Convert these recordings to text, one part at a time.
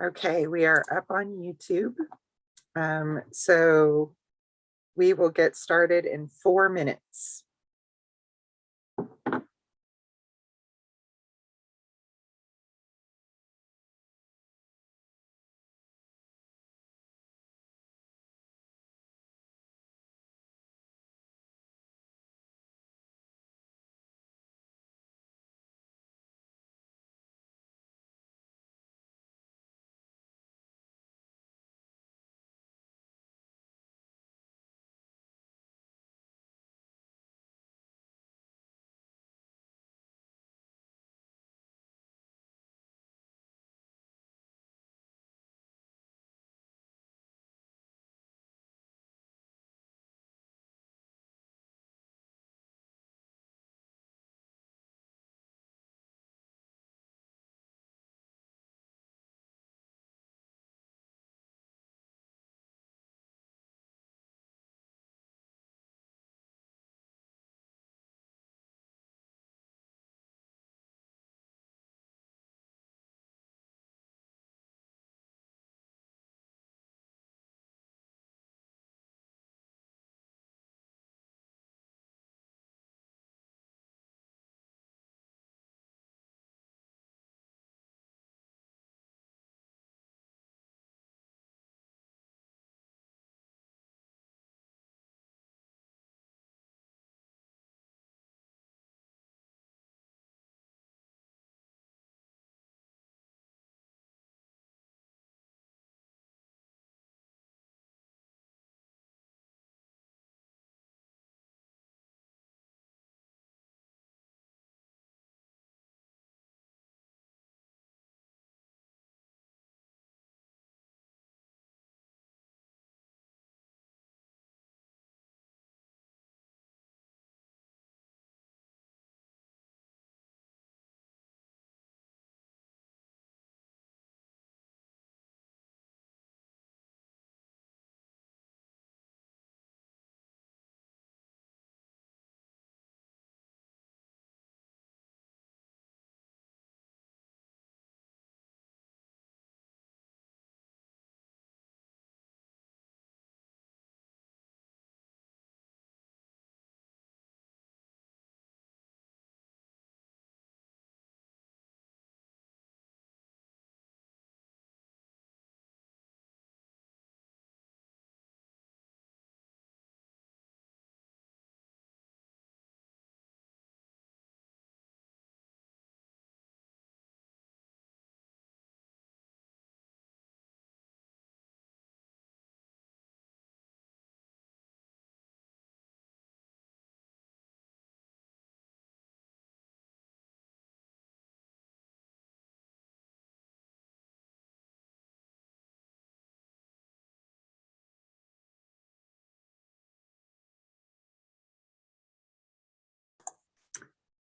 Okay, we are up on YouTube. So we will get started in 4 minutes.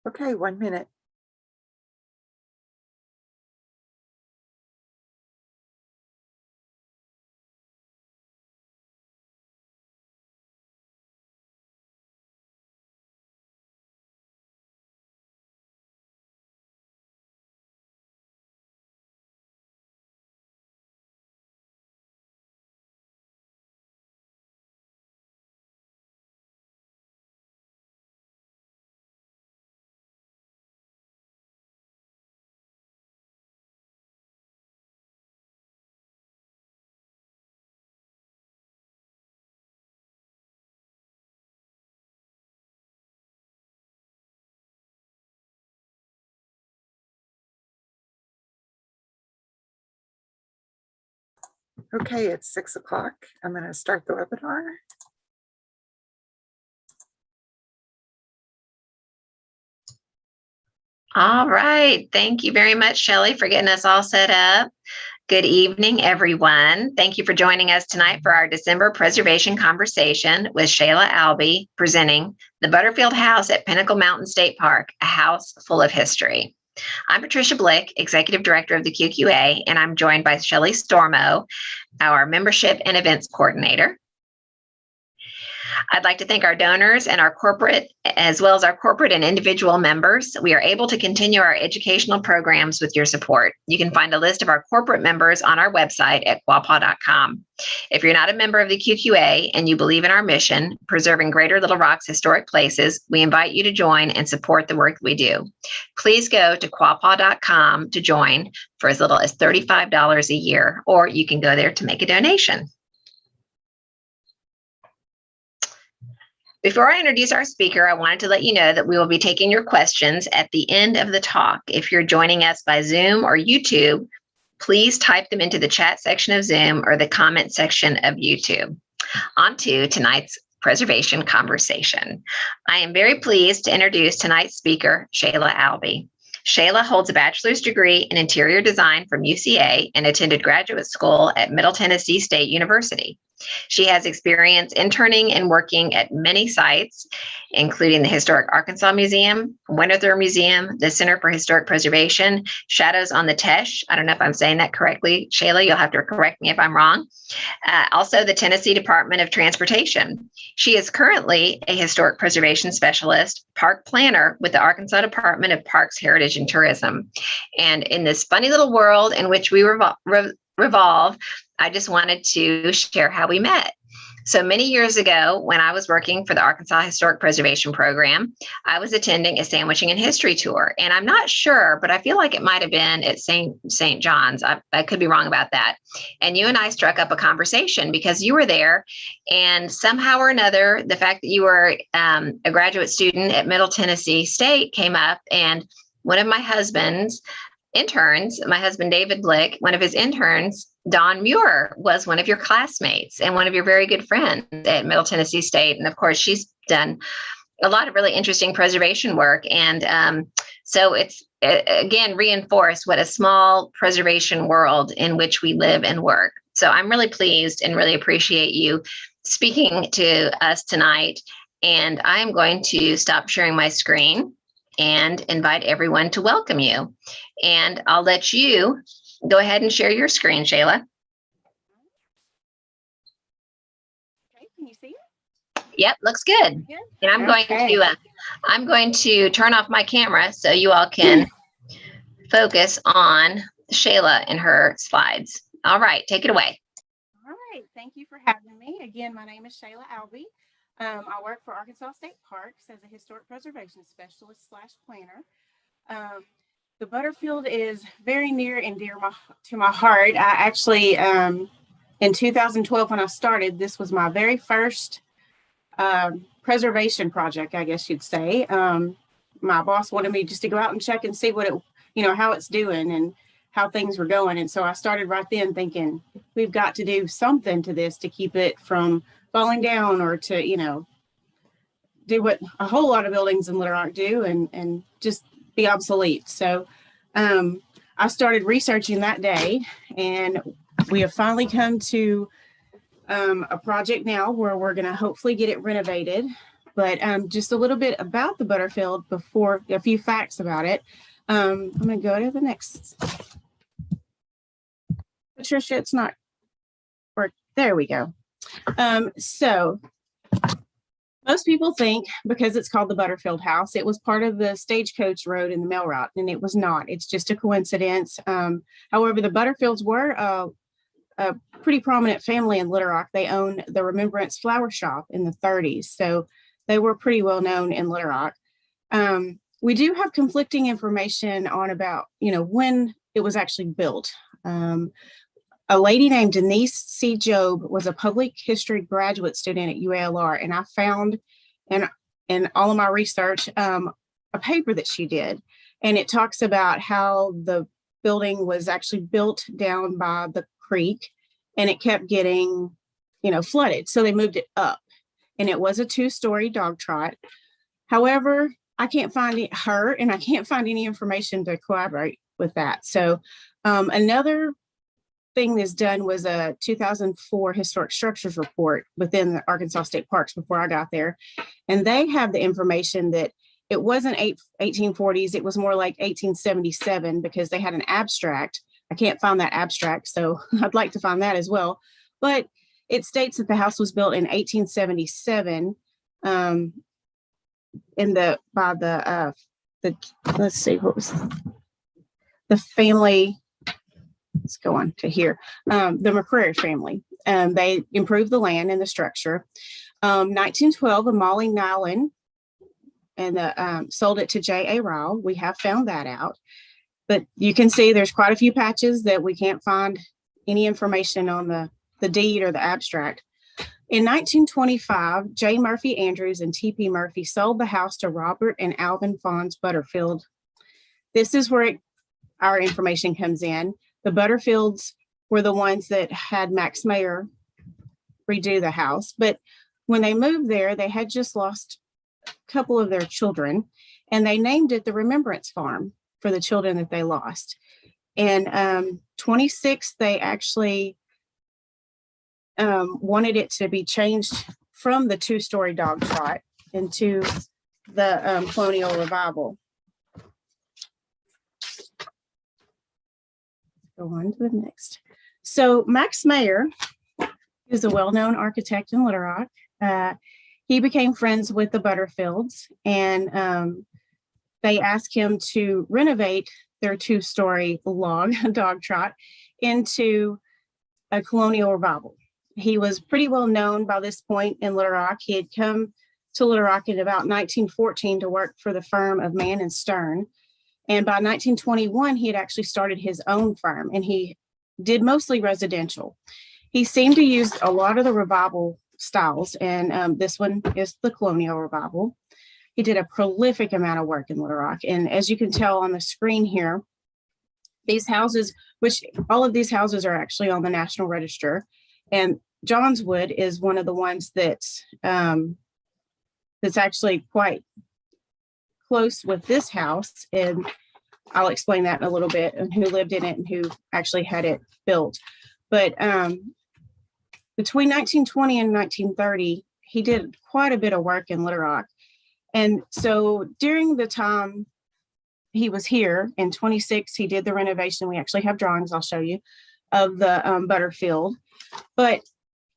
Okay, 1 minute. Okay, it's 6 o'clock. I'm going to start the webinar. All right. Thank you very much, Shelley, for getting us all set up. Good evening, everyone. Thank you for joining us tonight for our December preservation conversation with Shayla Albee, presenting The Butterfield House at Pinnacle Mountain State Park, a house full of history. I'm Patricia Blick, Executive Director of the QQA, and I'm joined by Shelley Stormo, our Membership and Events Coordinator. I'd like to thank our donors and our corporate, as well as our corporate and individual members. We are able to continue our educational programs with your support. You can find a list of our corporate members on our website at quapaw.com. If you're not a member of the QQA and you believe in our mission, preserving Greater Little Rock's historic places, we invite you to join and support the work we do. Please go to quapaw.com to join for as little as $35 a year, or you can go there to make a donation. Before I introduce our speaker, I wanted to let you know that we will be taking your questions at the end of the talk. If you're joining us by Zoom or YouTube, please type them into the chat section of Zoom or the comment section of YouTube. On to tonight's preservation conversation. I am very pleased to introduce tonight's speaker, Shayla Albee. Shayla holds a bachelor's degree in interior design from UCA and attended graduate school at Middle Tennessee State University. She has experience interning and working at many sites, including the Historic Arkansas Museum, Winterthur Museum, the Center for Historic Preservation, Shadows on the Teche. I don't know if I'm saying that correctly. Shayla, you'll have to correct me if I'm wrong. Also, the Tennessee Department of Transportation. She is currently a historic preservation specialist, park planner with the Arkansas Department of Parks, Heritage, and Tourism. And in this funny little world in which we revolve, I just wanted to share how we met. So many years ago, when I was working for the Arkansas Historic Preservation Program, I was attending a sandwiching and history tour. And I'm not sure, but I feel like it might have been at St. John's. I could be wrong about that. And you and I struck up a conversation because you were there. And somehow or another, the fact that you were a graduate student at Middle Tennessee State came up. And one of my husband's interns, my husband, David Blick, one of his interns, Dawn Muir, was one of your classmates and one of your very good friends at Middle Tennessee State. And of course, she's done a lot of really interesting preservation work. And so it's, again, reinforced what a small preservation world in which we live and work. So I'm really pleased and really appreciate you speaking to us tonight. And I'm going to stop sharing my screen and invite everyone to welcome you. And I'll let you go ahead and share your screen, Shayla. Okay, can you see it? Yep, looks good. Yeah. And I'm going to turn off my camera so you all can focus on Shayla and her slides. All right, take it away. All right, thank you for having me. Again, my name is Shayla Albee. I work for Arkansas State Parks as a historic preservation specialist / planner. The Butterfield is very near and dear to my heart. I actually, in 2012, when I started, this was my very first preservation project, I guess you'd say. My boss wanted me just to go out and check and see what it, how it's doing and how things were going. And so I started right then thinking, we've got to do something to this to keep it from falling down or to, do what a whole lot of buildings in Little Rock do and just be obsolete. So I started researching that day, and we have finally come to a project now where we're going to hopefully get it renovated. But just a little bit about the Butterfield before a few facts about it. I'm going to go to the next. Patricia, it's not, or there we go. So most people think because it's called the Butterfield House, it was part of the Stagecoach Road in the mail route, and it was not. It's just a coincidence. However, the Butterfields were a pretty prominent family in Little Rock. They owned the Remembrance Flower Shop in the 30s, so they were pretty well known in Little Rock. We do have conflicting information on about, when it was actually built. A lady named Denise C. Job was a public history graduate student at UALR, and I found in all of my research a paper that she did, and it talks about how the building was actually built down by the creek, and it kept getting, flooded, so they moved it up, and it was a 2-story dog trot. However, I can't find her, and I can't find any information to corroborate with that. So another thing that's done was a 2004 historic structures report within the Arkansas State Parks before I got there. And they have the information that it wasn't 1840s, it was more like 1877 because they had an abstract. I can't find that abstract, so I'd like to find that as well. But it states that the house was built in 1877 by the let's see, what was the family, let's go on to here, the McCrary family. They improved the land and the structure. 1912, a Molly Nyland and sold it to J.A. Ryle. We have found that out. But you can see there's quite a few patches that we can't find any information on the deed or the abstract. In 1925, J. Murphy Andrews and T.P. Murphy sold the house to Robert and Alvin Fons Butterfield. This is where our information comes in. The Butterfields were the ones that had Max Mayer redo the house. But when they moved there, they had just lost a couple of their children, and they named it the Remembrance Farm for the children that they lost. And 26, they actually wanted it to be changed from the two-story dog trot into the Colonial Revival. Go on to the next. So Max Mayer is a well-known architect in Little Rock. He became friends with the Butterfields, and they asked him to renovate their two-story log dog trot into a Colonial Revival. He was pretty well known by this point in Little Rock. He had come to Little Rock in about 1914 to work for the firm of Mann and Stern. And by 1921, he had actually started his own firm, and he did mostly residential. He seemed to use a lot of the revival styles, and this one is the Colonial Revival. He did a prolific amount of work in Little Rock. And as you can tell on the screen here, these houses, which all of these houses are actually on the National Register. And Johnswood is one of the ones that's actually quite close with this house. And I'll explain that in a little bit, and who lived in it and who actually had it built. But between 1920 and 1930, he did quite a bit of work in Little Rock. And so during the time he was here in 26, he did the renovation. We actually have drawings I'll show you of the Butterfield. But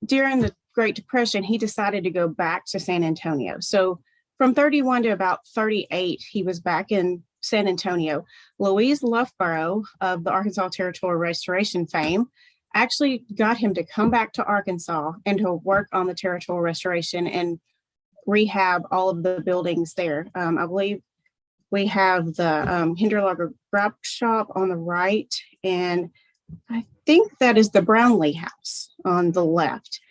during the Great Depression, he decided to go back to San Antonio. So from 31 to about 38, he was back in San Antonio. Louise Loughborough of the Arkansas Territorial Restoration fame actually got him to come back to Arkansas and to work on the territorial restoration and rehab all of the buildings there. I believe we have the Hinderlager Grab Shop on the right, and I think that is the Brownlee House on the left.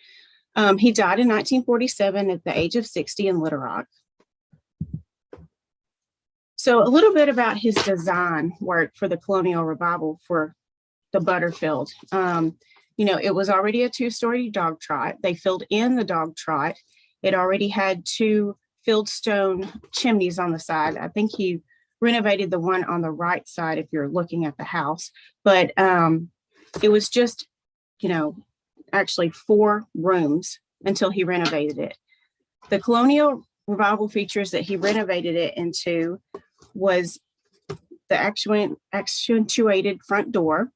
He died in 1947 at the age of 60 in Little Rock. So a little bit about his design work for the Colonial Revival for the Butterfield. It was already a two-story dog trot. They filled in the dog trot. It already had two fieldstone chimneys on the side. I think he renovated the one on the right side if you're looking at the house. But it was just, actually 4 rooms until he renovated it. The Colonial Revival features that he renovated it into was the accentuated front door,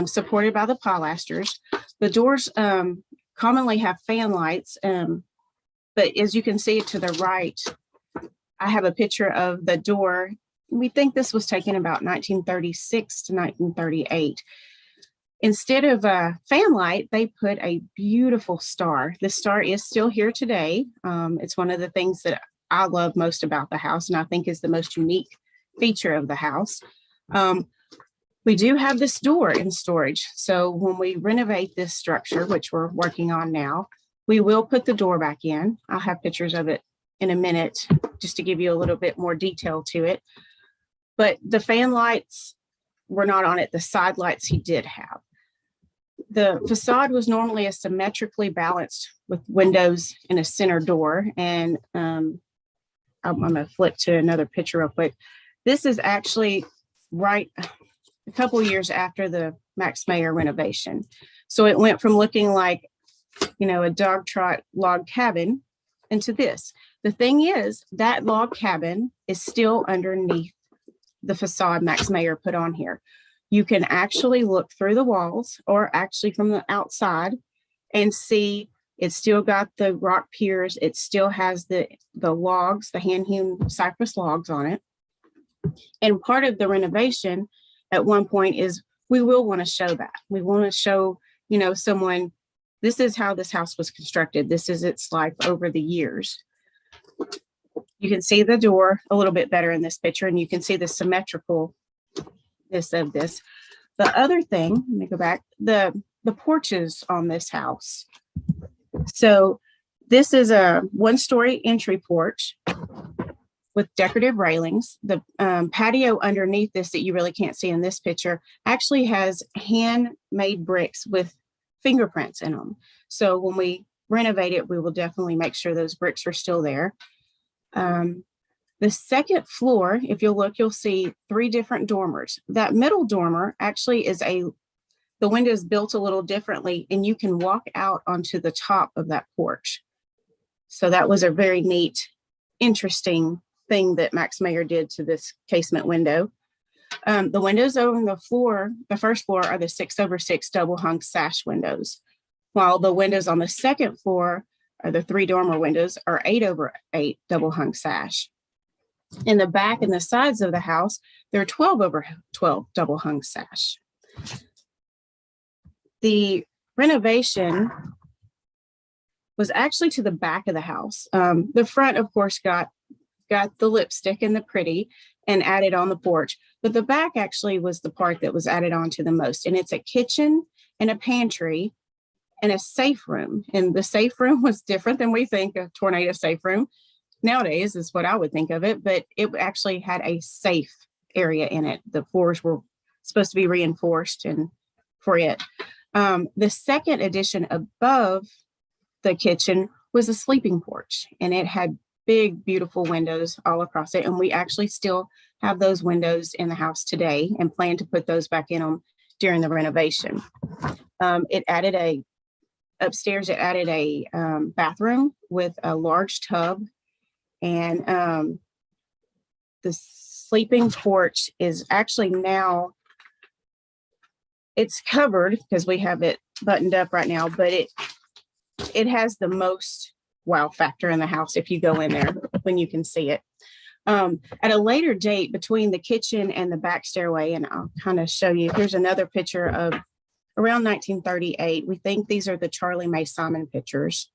supported by the pilasters. The doors commonly have fan lights, but as you can see to the right, I have a picture of the door. We think this was taken about 1936 to 1938. Instead of a fan light, they put a beautiful star. The star is still here today. It's one of the things that I love most about the house, and I think is the most unique feature of the house. We do have this door in storage. So when we renovate this structure, which we're working on now, we will put the door back in. I'll have pictures of it in a minute just to give you a little bit more detail to it. But the fan lights were not on it. The side lights he did have. The facade was normally a symmetrically balanced with windows and a center door. And I'm going to flip to another picture real quick. This is actually right a couple years after the Max Mayer renovation. So it went from looking like, a dog trot log cabin into this. The thing is, that log cabin is still underneath the facade Max Mayer put on here. You can actually look through the walls or actually from the outside and see it's still got the rock piers. It still has the logs, the hand-hewn cypress logs on it. And part of the renovation at one point is we will want to show that. We want to show, someone, this is how this house was constructed. This is its life over the years. You can see the door a little bit better in this picture, and you can see the symmetricalness of this. The other thing, let me go back, the porches on this house. So this is a one-story entry porch with decorative railings. The patio underneath this that you really can't see in this picture actually has handmade bricks with fingerprints in them. So when we renovate it, we will definitely make sure those bricks are still there. The second floor, if you'll look, you'll see 3 different dormers. That middle dormer actually is the window is built a little differently, and you can walk out onto the top of that porch. So that was a very neat, interesting thing that Max Mayer did to this casement window. The windows on the first floor are the 6/6 double hung sash windows, while the windows on the second floor are the 3 dormer windows are 8/8 double hung sash. In the back and the sides of the house, they're 12/12 double hung sash. The renovation was actually to the back of the house. The front, of course, got the lipstick and the pretty and added on the porch, but the back actually was the part that was added on to the most. And it's a kitchen and a pantry and a safe room. And the safe room was different than we think a tornado safe room nowadays is what I would think of it, but it actually had a safe area in it. The floors were supposed to be reinforced and for it. The second addition above the kitchen was a sleeping porch, and it had big, beautiful windows all across it. And we actually still have those windows in the house today and plan to put those back in them during the renovation. Upstairs, it added a bathroom with a large tub, and the sleeping porch is actually now, it's covered because we have it buttoned up right now, but it has the most wow factor in the house if you go in there when you can see it. At a later date, between the kitchen and the back stairway, and I'll kind of show you, here's another picture of around 1938. We think these are the Charlie Mae Simon pictures.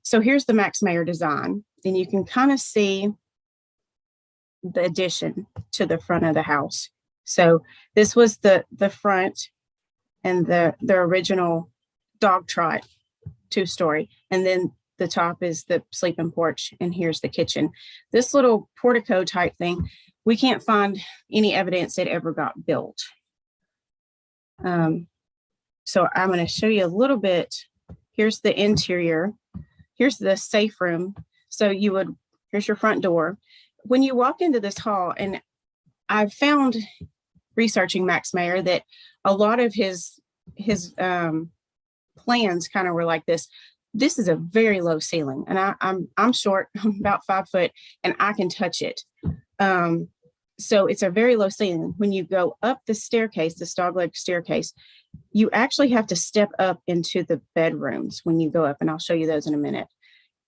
So here's the Max Mayer design, and you can kind of see the addition to the front of the house. So this was the front and the original dog trot 2-story, and then the top is the sleeping porch, and here's the kitchen. This little portico type thing, we can't find any evidence it ever got built. So I'm going to show you a little bit. Here's the interior. Here's the safe room. So here's your front door. When you walk into this hall, and I've found researching Max Mayer that a lot of his plans kind of were like this. This is a very low ceiling, and I'm short, I'm about 5 foot, and I can touch it. So it's a very low ceiling. When you go up the staircase, this dogleg staircase, you actually have to step up into the bedrooms when you go up, and I'll show you those in a minute.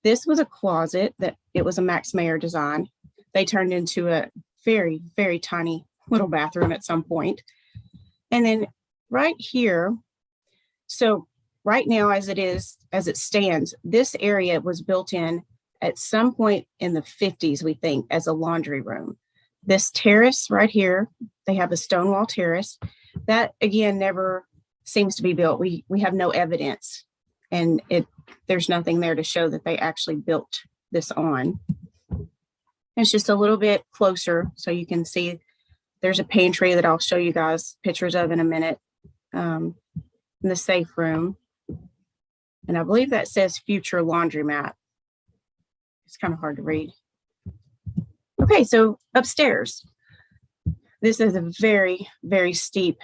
This was a closet that it was a Max Mayer design. They turned into a very, very tiny little bathroom at some point. And then right here, so right now as it stands, this area was built in at some point in the 50s, we think, as a laundry room. This terrace right here, they have a stone wall terrace. That, again, never seems to be built. We have no evidence, and there's nothing there to show that they actually built this on. It's just a little bit closer so you can see there's a pantry that I'll show you guys pictures of in a minute, in the safe room. And I believe that says future laundromat. It's kind of hard to read. Okay, so upstairs. This is a very, very steep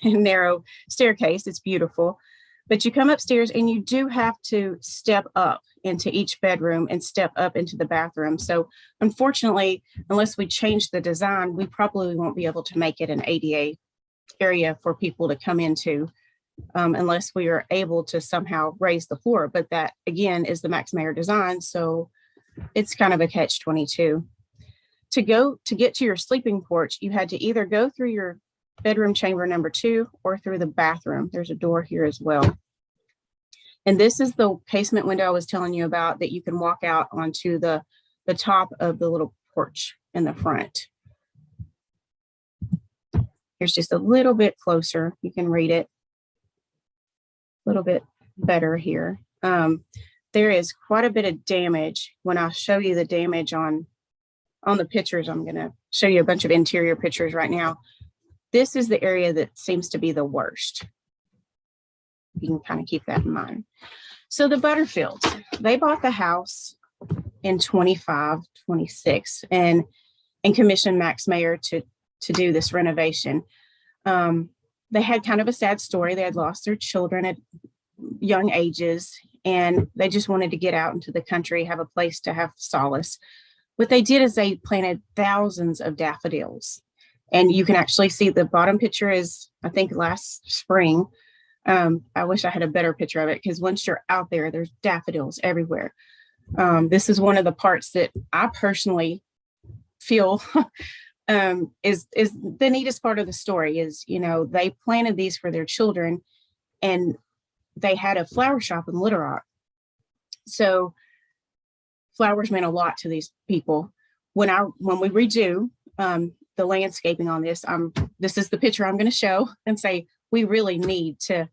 and narrow staircase. It's beautiful. But you come upstairs and you do have to step up into each bedroom and step up into the bathroom. So unfortunately, unless we change the design, we probably won't be able to make it an ADA area for people to come into. unless we are able to somehow raise the floor. But that, again, is the Max Mayer design. So it's kind of a catch-22. To get to your sleeping porch, you had to either go through your bedroom chamber number 2 or through the bathroom. There's a door here as well. And this is the casement window I was telling you about that you can walk out onto the top of the little porch in the front. Here's just a little bit closer. You can read it a little bit better here. There is quite a bit of damage. When I show you the damage on the pictures, I'm going to show you a bunch of interior pictures right now. This is the area that seems to be the worst. You can kind of keep that in mind. So the Butterfields, they bought the house in 26 and commissioned Max Mayer to do this renovation. They had kind of a sad story. They had lost their children at young ages, and they just wanted to get out into the country, have a place to have solace. What they did is they planted thousands of daffodils. And you can actually see the bottom picture is, I think, last spring. I wish I had a better picture of it, because once you're out there, there's daffodils everywhere. This is one of the parts that I personally feel is the neatest part of the story is, they planted these for their children, and they had a flower shop in Little Rock. So flowers meant a lot to these people. When we redo the landscaping on this, this is the picture I'm going to show and say, we really need to,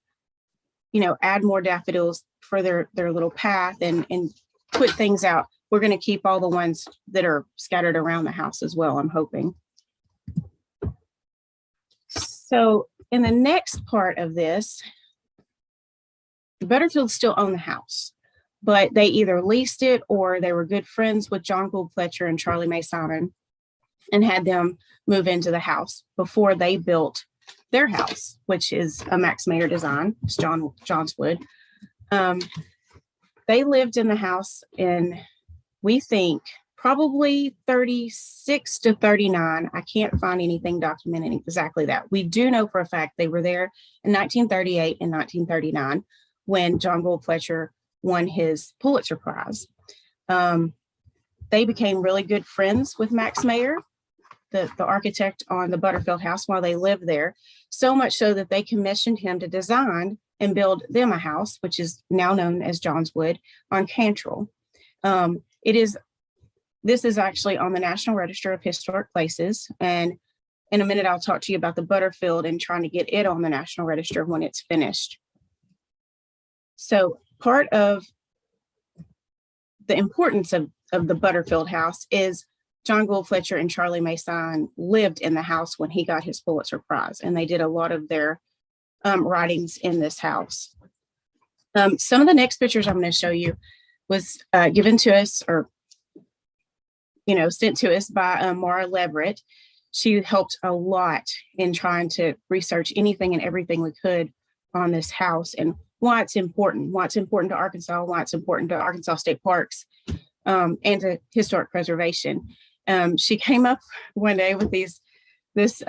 add more daffodils for their little path and put things out. We're going to keep all the ones that are scattered around the house as well, I'm hoping. So in the next part of this, the Butterfields still own the house, but they either leased it or they were good friends with John Gould Fletcher and Charlie Mae Simon and had them move into the house before they built their house, which is a Max Mayer design. It's John's Wood. They lived in the house in, we think, probably 36 to 39. I can't find anything documenting exactly that. We do know for a fact they were there in 1938 and 1939 when John Gould Fletcher won his Pulitzer Prize. They became really good friends with Max Mayer, the architect on the Butterfield house, while they lived there. So much so that they commissioned him to design and build them a house, which is now known as John's Wood on Cantrell. This is actually on the National Register of Historic Places. And in a minute, I'll talk to you about the Butterfield and trying to get it on the National Register when it's finished. So part of the importance of the Butterfield house is John Gould Fletcher and Charlie Mae Simon lived in the house when he got his Pulitzer Prize, and they did a lot of their writings in this house. Some of the next pictures I'm going to show you was given to us, or sent to us by Mara Leverett. She helped a lot in trying to research anything and everything we could on this house and why it's important to Arkansas, why it's important to Arkansas State Parks, and to historic preservation. She came up one day with this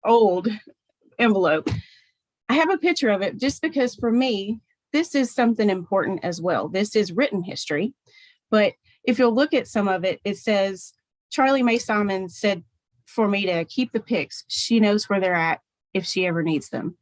old envelope. I have a picture of it just because for me, this is something important as well. This is written history, but if you'll look at some of it, it says, Charlie Mae Simon said for me to keep the pics. She knows where they're at if she ever needs them.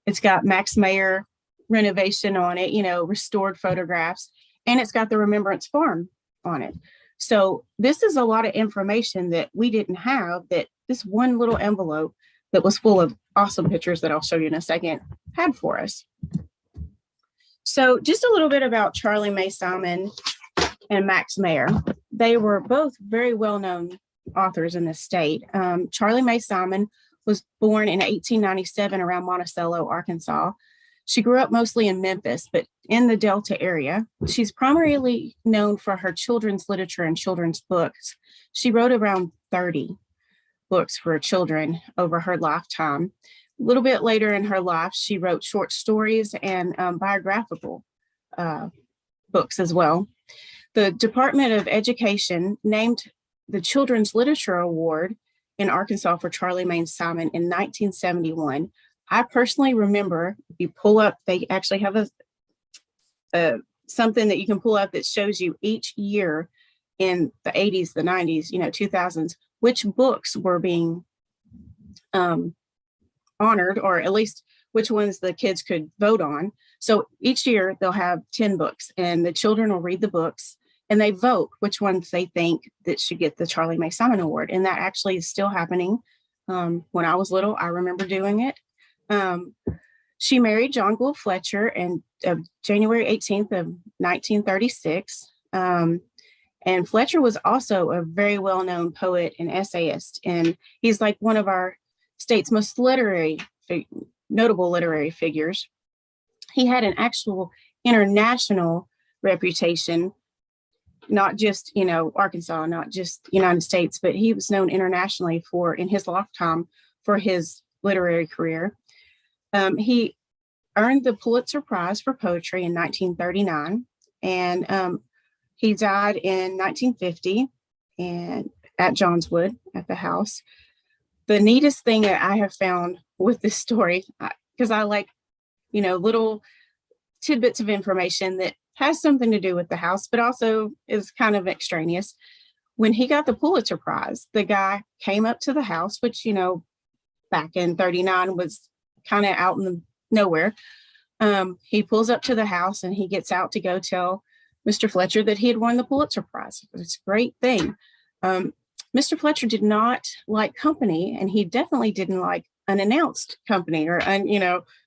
It's got Max Mayer renovation on it, restored photographs, and it's got the Remembrance Farm on it. So this is a lot of information that we didn't have, that this one little envelope that was full of awesome pictures that I'll show you in a second had for us. So just a little bit about Charlie Mae Simon and Max Mayer. They were both very well-known authors in the state. Charlie Mae Simon was born in 1897 around Monticello, Arkansas. She grew up mostly in Memphis, but in the Delta area. She's primarily known for her children's literature and children's books. She wrote around 30 books for children over her lifetime. A little bit later in her life, she wrote short stories and biographical books as well. The Department of Education named the Children's Literature Award in Arkansas for Charlie Mae Simon in 1971 I personally remember, if you pull up, they actually have a something that you can pull up that shows you each year in the 80s, the 90s, 2000s, which books were being honored, or at least which ones the kids could vote on. So each year they'll have 10 books, and the children will read the books and they vote which ones they think that should get the Charlie May Simon Award. And that actually is still happening. When I was little, I remember doing it. She married John Gould Fletcher and January 18th of 1936. And Fletcher was also a very well-known poet and essayist. And he's like one of our state's most notable literary figures. He had an actual international reputation, not just, Arkansas, not just United States, but he was known internationally in his lifetime for his literary career. He earned the Pulitzer Prize for poetry in 1939, and he died in 1950 and at Johnswood at the house. The neatest thing that I have found with this story, because I like, little tidbits of information that has something to do with the house, but also is kind of extraneous. When he got the Pulitzer Prize, the guy came up to the house, which, back in 39 was kind of out in the nowhere. He pulls up to the house and he gets out to go tell Mr. Fletcher that he had won the Pulitzer Prize. It's a great thing. Mr. Fletcher did not like company, and he definitely didn't like unannounced company or,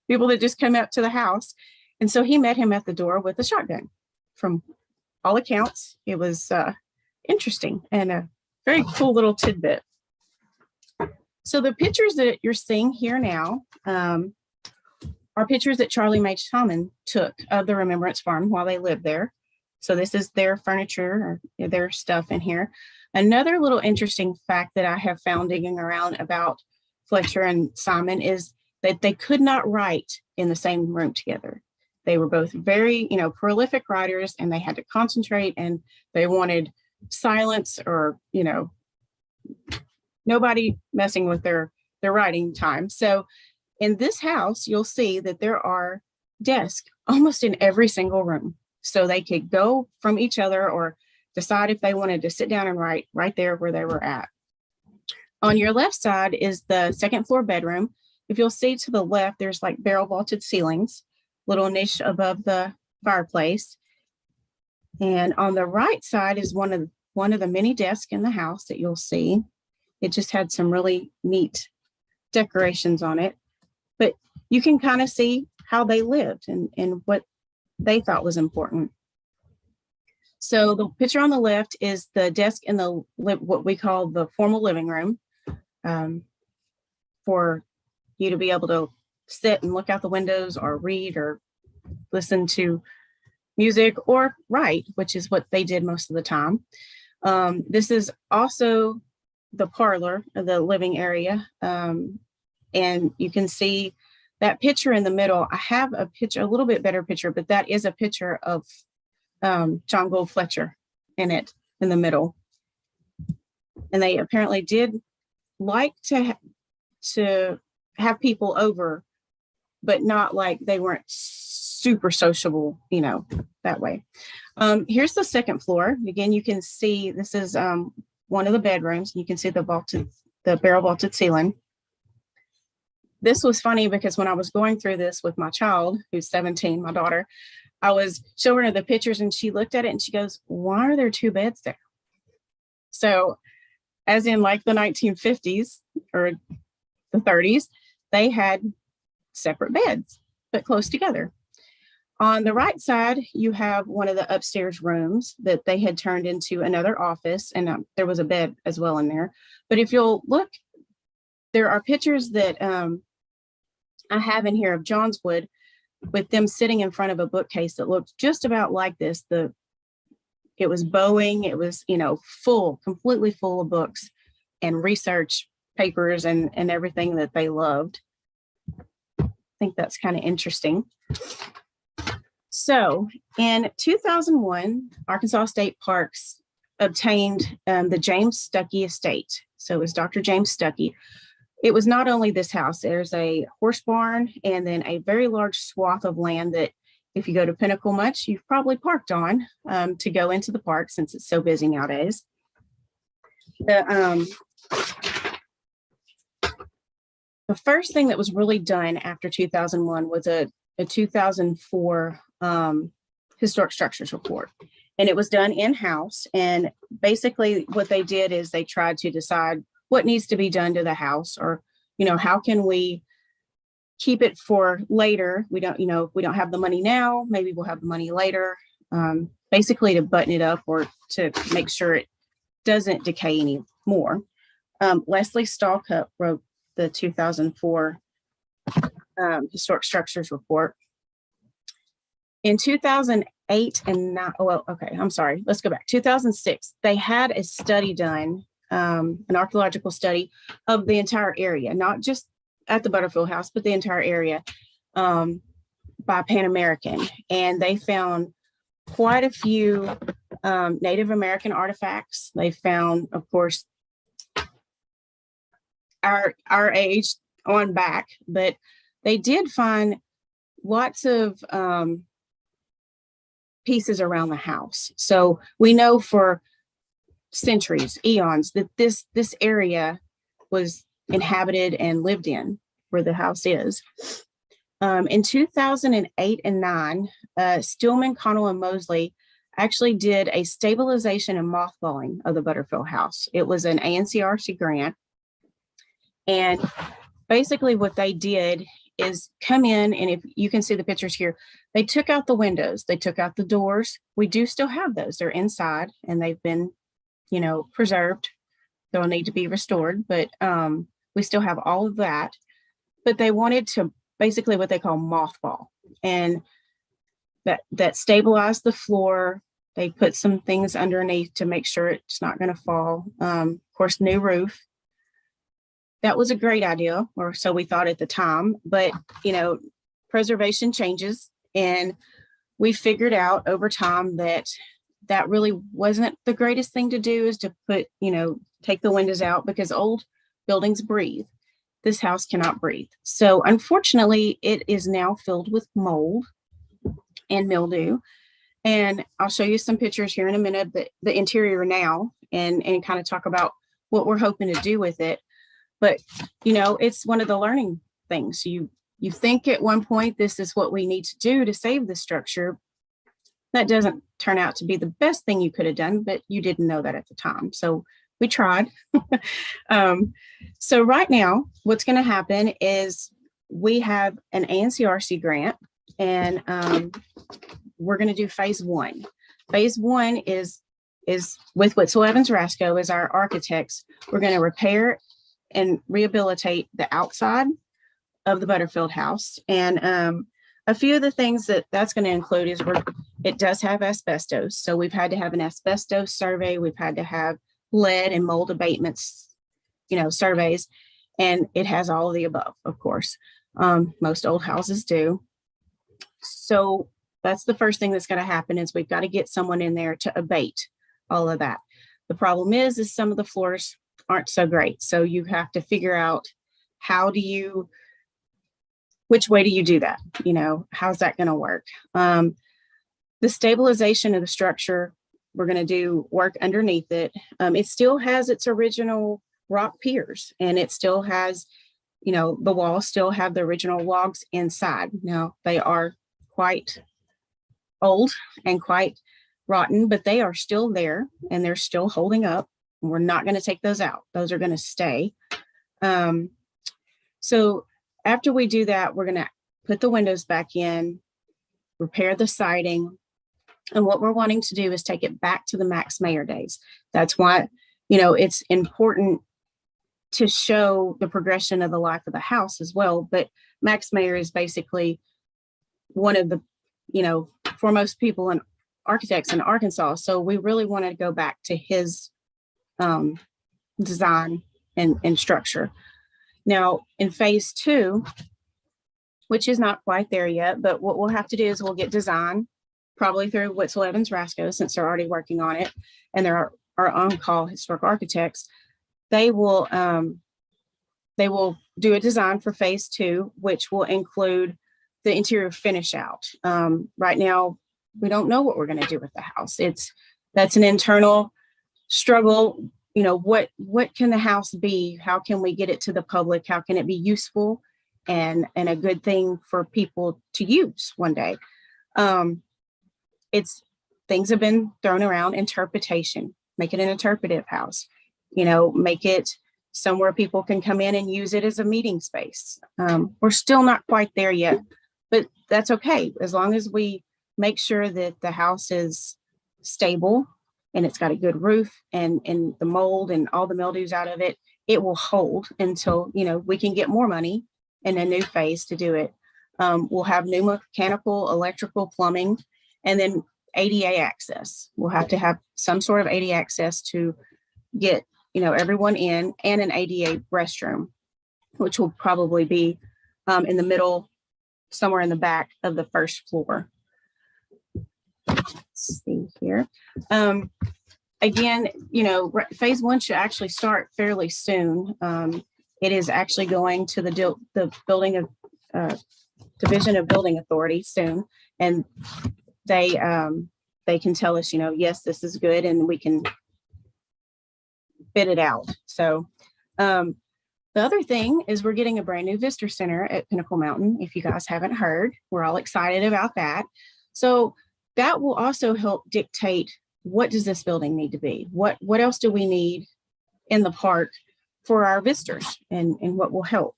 people that just come up to the house. And so he met him at the door with a shotgun. From all accounts, it was interesting and a very cool little tidbit. So the pictures that you're seeing here now are pictures that Charlie May Simon took of the Remembrance Farm while they lived there. So this is their furniture or their stuff in here. Another little interesting fact that I have found digging around about Fletcher and Simon is that they could not write in the same room together. They were both very, prolific writers, and they had to concentrate, and they wanted silence or, nobody messing with their writing time. So in this house, you'll see that there are desks almost in every single room. So they could go from each other or decide if they wanted to sit down and write right there where they were at. On your left side is the second floor bedroom. If you'll see to the left, there's like barrel vaulted ceilings, little niche above the fireplace. And on the right side is one of the many desks in the house that you'll see. It just had some really neat decorations on it, but you can kind of see how they lived and what they thought was important. So the picture on the left is the desk in the what we call the formal living room, for you to be able to sit and look out the windows or read or listen to music or write, which is what they did most of the time. This is also the parlor, the living area. And you can see that picture in the middle. I have a picture, a little bit better picture, but that is a picture of John Gould Fletcher in it in the middle. And they apparently did like to have people over, but not like they weren't super sociable, that way. Here's the second floor. Again, you can see this is one of the bedrooms. You can see the barrel vaulted ceiling. This was funny because when I was going through this with my child, who's 17, my daughter, I was showing her the pictures and she looked at it and she goes, "Why are there two beds there?" So as in like the 1950s or the 30s, they had separate beds, but close together. On the right side, you have one of the upstairs rooms that they had turned into another office, and there was a bed as well in there. But if you'll look, there are pictures that I have in here of Johnswood with them sitting in front of a bookcase that looked just about like this. It was bowing, it was, full, completely full of books and research papers and everything that they loved. I think that's kind of interesting. So in 2001, Arkansas State Parks obtained the James Stuckey estate. So it was Dr. James Stuckey. it was not only this house, there's a horse barn and then a very large swath of land that if you go to Pinnacle much, you've probably parked on to go into the park since it's so busy nowadays. The first thing that was really done after 2001 was a 2004 historic structures report. And it was done in-house. And basically what they did is they tried to decide what needs to be done to the house, or, how can we keep it for later? We don't, if we don't have the money now, maybe we'll have the money later, basically to button it up or to make sure it doesn't decay anymore. Leslie Stallcup wrote the 2004 historic structures report. In 2008 and 9, I'm sorry, let's go back. 2006, they had a study done, an archaeological study of the entire area, not just at the Butterfield House, but the entire area by Pan American. And they found quite a few Native American artifacts. They found, of course, our age on back, but they did find lots of pieces around the house. So we know for centuries, eons, that this area was inhabited and lived in, where the house is. In 2008 and 9, Stillman, Connell, and Mosley actually did a stabilization and mothballing of the Butterfield House. It was an ANCRC grant. And basically what they did is come in, and if you can see the pictures here, they took out the windows, they took out the doors. We do still have those. They're inside and they've been, preserved. They'll need to be restored, but we still have all of that. But they wanted to basically what they call mothball, and that stabilized the floor. They put some things underneath to make sure it's not going to fall. Of course, new roof. That was a great idea, or so we thought at the time, but preservation changes, and we figured out over time that really wasn't the greatest thing to do, is to put, take the windows out, because old buildings breathe. This house cannot breathe. So unfortunately, it is now filled with mold and mildew. And I'll show you some pictures here in a minute, but the interior now, and kind of talk about what we're hoping to do with it. But, it's one of the learning things. You think at one point, this is what we need to do to save the structure. That doesn't turn out to be the best thing you could have done, but you didn't know that at the time. So we tried. So right now, what's going to happen is we have an ANCRC grant, and we're going to do phase 1. Phase 1 is with Witzel Evans Rasco as our architects. We're going to repair and rehabilitate the outside of the Butterfield House. And a few of the things that's going to include is it does have asbestos. So we've had to have an asbestos survey. We've had to have lead and mold abatements, surveys, and it has all of the above, of course. Most old houses do. So that's the first thing that's going to happen, is we've got to get someone in there to abate all of that. The problem is some of the floors aren't so great. So you have to figure out which way do you do that? How's that going to work? The stabilization of the structure, we're going to do work underneath it. It still has its original rock piers, and it still has, the walls still have the original logs inside. Now they are quite old and quite rotten, but they are still there and they're still holding up. We're not going to take those out. Those are going to stay. So after we do that, we're going to put the windows back in, repair the siding. And what we're wanting to do is take it back to the Max Mayer days. That's why, it's important to show the progression of the life of the house as well. But Max Mayer is basically one of the, foremost people and architects in Arkansas. So we really want to go back to his design and structure. Now in phase 2, which is not quite there yet, but what we'll have to do is we'll get design probably through Witzel Evans Rasco, since they're already working on it, and they're our on-call historic architects. They will they will do a design for phase 2, which will include the interior finish out. Right now, we don't know what we're going to do with the house. That's an internal struggle. You know, what can the house be? How can we get it to the public? How can it be useful and a good thing for people to use one day? Things have been thrown around. Interpretation, make it an interpretive house, you know, make it somewhere people can come in and use it as a meeting space. We're still not quite there yet, but that's okay. As long as we make sure that the house is stable and it's got a good roof and the mold and all the mildews out of it, it will hold until, you know, we can get more money in a new phase to do it. We'll have new mechanical, electrical, plumbing, and then ADA access. We'll have to have some sort of ADA access to get, you know, everyone in, and an ADA restroom, which will probably be in the middle, somewhere in the back of the first floor. Let's see here. Again, you know, phase 1 should actually start fairly soon. It is actually going to the building of Division of Building Authority soon, and they can tell us, you know, yes, this is good, and we can bid it out. So the other thing is we're getting a brand new visitor center at Pinnacle Mountain. If you guys haven't heard, we're all excited about that. So that will also help dictate, what does this building need to be? What else do we need in the park for our visitors, and what will help?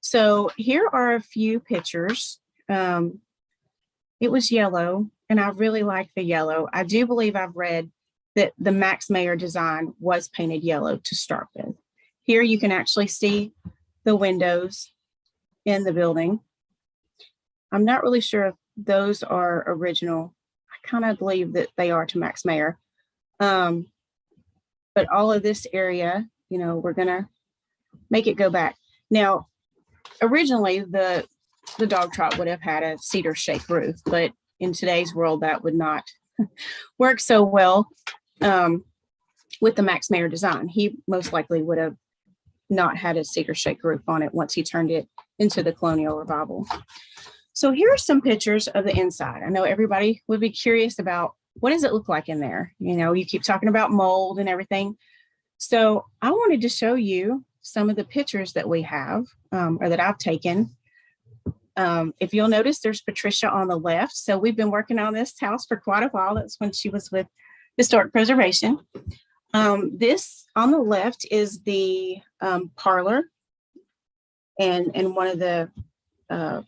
So here are a few pictures. It was yellow, and I really like the yellow. I do believe I've read that the Max Mayer design was painted yellow to start with. Here you can actually see the windows in the building. I'm not really sure if those are original. I kind of believe that they are to Max Mayer. But all of this area, you know, we're gonna make it go back. Now, originally the dog trot would have had a cedar shake roof, but in today's world that would not work so well with the Max Mayer design. He most likely would have not had a cedar shake roof on it once he turned it into the Colonial Revival. So here are some pictures of the inside. I know everybody would be curious about, what does it look like in there? You know, you keep talking about mold and everything. So I wanted to show you some of the pictures that we have, or that I've taken. If you'll notice, there's Patricia on the left. So we've been working on this house for quite a while. That's when she was with Historic Preservation. This on the left is the parlor and one of the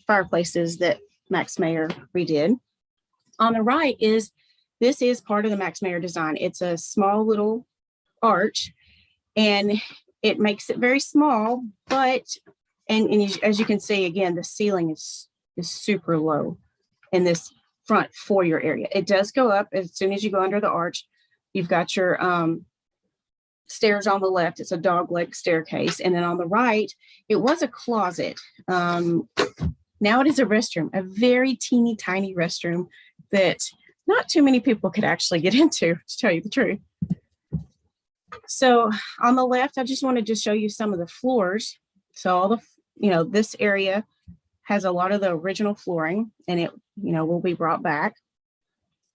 fireplaces that Max Mayer redid. On the right this is part of the Max Mayer design. It's a small little arch, and it makes it very small, but and as you can see, again, the ceiling is super low in this front foyer area. It does go up as soon as you go under the arch. You've got your stairs on the left. It's a dogleg staircase. And then on the right, it was a closet. Now it is a restroom, a very teeny tiny restroom that not too many people could actually get into, to tell you the truth. So on the left, I just wanted to show you some of the floors. So all the, you know, this area has a lot of the original flooring, and it, you know, will be brought back.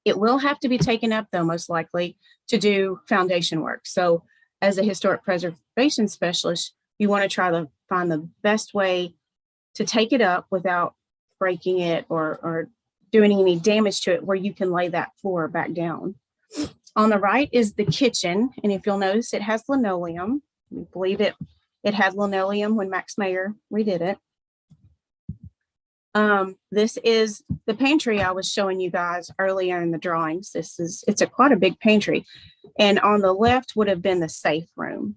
It will have to be taken up, though, most likely, to do foundation work. So as a historic preservation specialist, you want to try to find the best way to take it up without breaking it or doing any damage to it, where you can lay that floor back down. On the right is the kitchen, and if you'll notice, it has linoleum. We believe it had linoleum when Max Mayer redid it. This is the pantry I was showing you guys earlier in the drawings. It's quite a big pantry, and on the left would have been the safe room.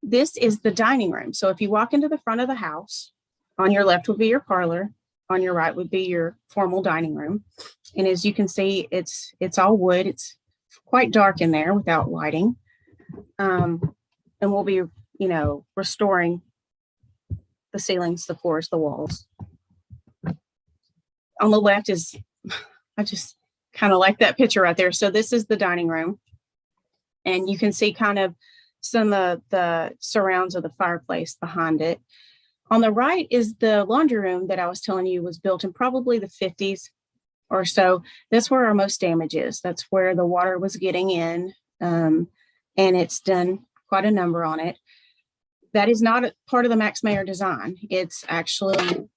This is the dining room. So if you walk into the front of the house, on your left would be your parlor, on your right would be your formal dining room. And as you can see, it's all wood. It's quite dark in there without lighting. And we'll be, you know, restoring the ceilings, the floors, the walls. On the left is, I just kind of like that picture right there. So this is the dining room. And you can see kind of some of the surrounds of the fireplace behind it. On the right is the laundry room that I was telling you was built in probably the 50s or so. That's where our most damage is. That's where the water was getting in, and it's done quite a number on it. That is not a part of the Max Mayer design. It's actually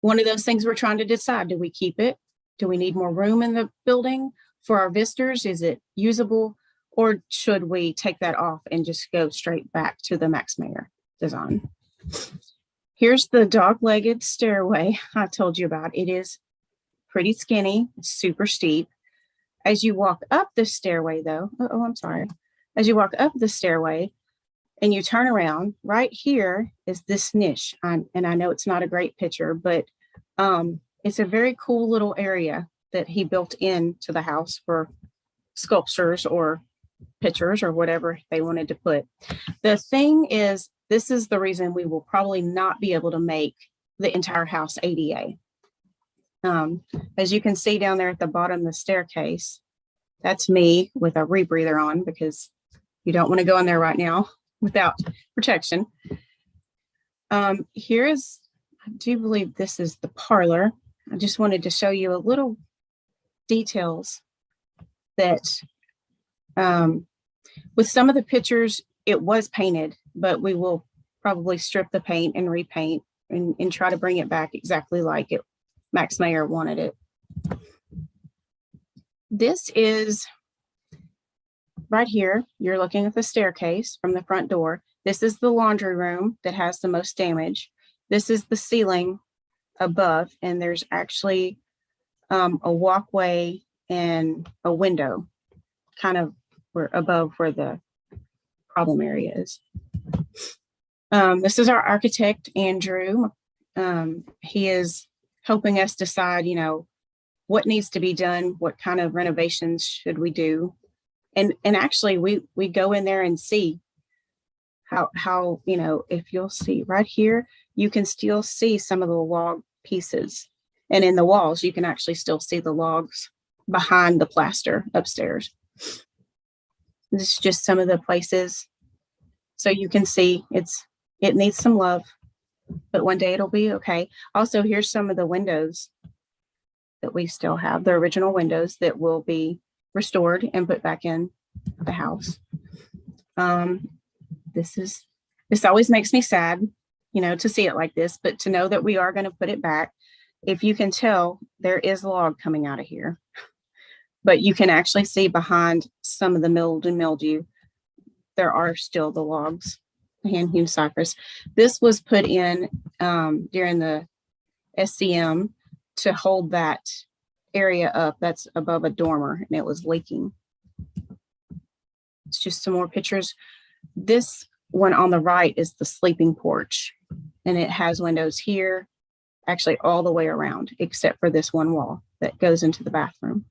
one of those things we're trying to decide. Do we keep it? Do we need more room in the building for our visitors? Is it usable? Or should we take that off and just go straight back to the Max Mayer design? Here's the dog-legged stairway I told you about. It is pretty skinny, super steep. As you walk up the stairway though, as you walk up the stairway and you turn around, right here is this niche. And I know it's not a great picture, but it's a very cool little area that he built into the house for sculptures or pictures or whatever they wanted to put. The thing is, this is the reason we will probably not be able to make the entire house ADA. As you can see down there at the bottom of the staircase, that's me with a rebreather on because you don't want to go in there right now without protection. Here is, I do believe this is the parlor. I just wanted to show you a little details that with some of the pictures, it was painted, but we will probably strip the paint and repaint and try to bring it back exactly like it Max Mayer wanted it. This is right here. You're looking at the staircase from the front door. This is the laundry room that has the most damage. This is the ceiling above, and there's actually a walkway and a window kind of above where the problem area is. This is our architect, Andrew. He is helping us decide, what needs to be done, what kind of renovations should we do. And actually we go in there and see how, if you'll see right here, you can still see some of the log pieces. And in the walls, you can actually still see the logs behind the plaster upstairs. This is just some of the places. So you can see it needs some love, but one day it'll be okay. Also, here's some of the windows that we still have, the original windows that will be restored and put back in the house. This always makes me sad, to see it like this, but to know that we are going to put it back. If you can tell, there is log coming out of here, but you can actually see behind some of the mold and mildew, there are still the logs, hand-hewn cypress. This was put in during the SCM to hold that area up. That's above a dormer, and it was leaking. It's just some more pictures. This one on the right is the sleeping porch, and it has windows here, actually all the way around, except for this one wall that goes into the bathroom.